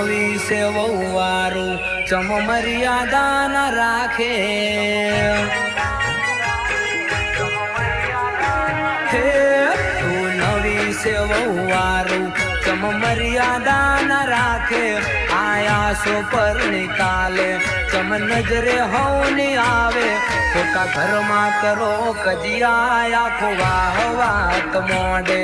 નવી છે વહુવારું ચમ મર્યાદા ન રાખે હે તું નવી છે વહુવારું ચમ મર્યાદા ન રાખે આયાસો પર નિકાલે ચમ નજરે હવની આવે ખોટા ઘરમાં કરો કજિયા આખો વાહ વાત મોડે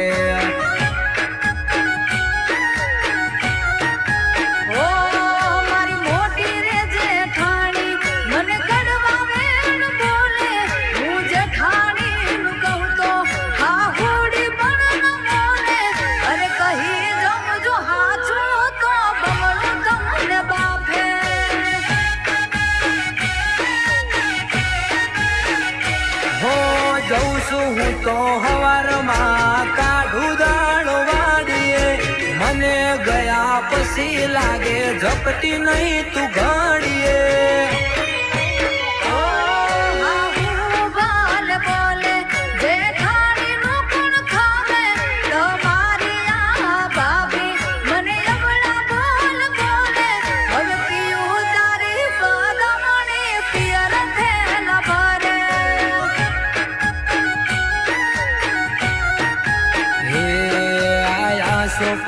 હું તો હવારમાં કાઢું દાડો વાડીએ મને ગયા પછી લાગે ઝપટી નહીં તું ઘડીએ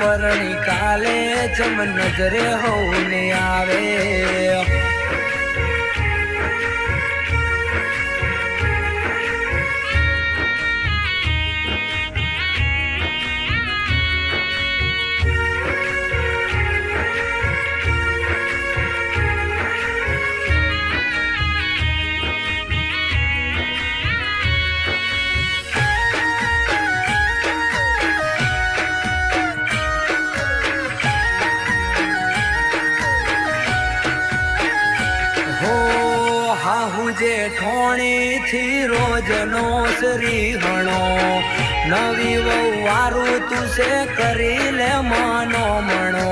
પર નિકાલે ચમ નજરે હોને આવે જે ઠોણી થી રોજ નો શ્રીહણો નવી વહુવારું તું છે કરી લે મનો મણો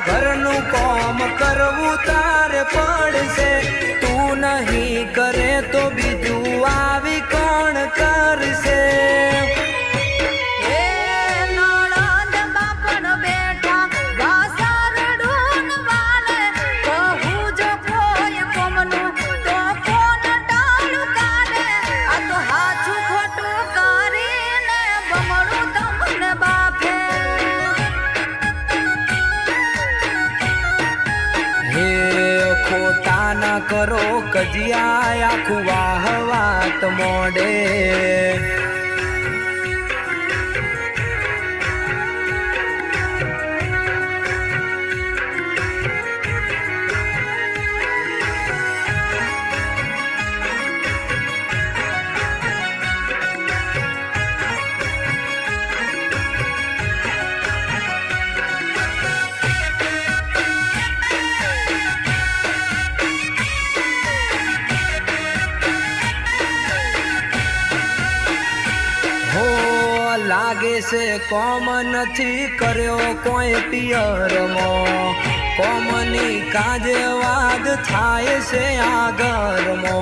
ઘરનું કામ કરવું તારે પડશે તું નહીં કરે તો બીજું આવી કોણ કરશે ખોટા ના કરો કજિયા આખું વાહ વાત મોડે લાગે છે કોમ નથી કર્યો કોઈ પિયરમાં કોમની કાજે વાદ થાય છે આ ઘરમાં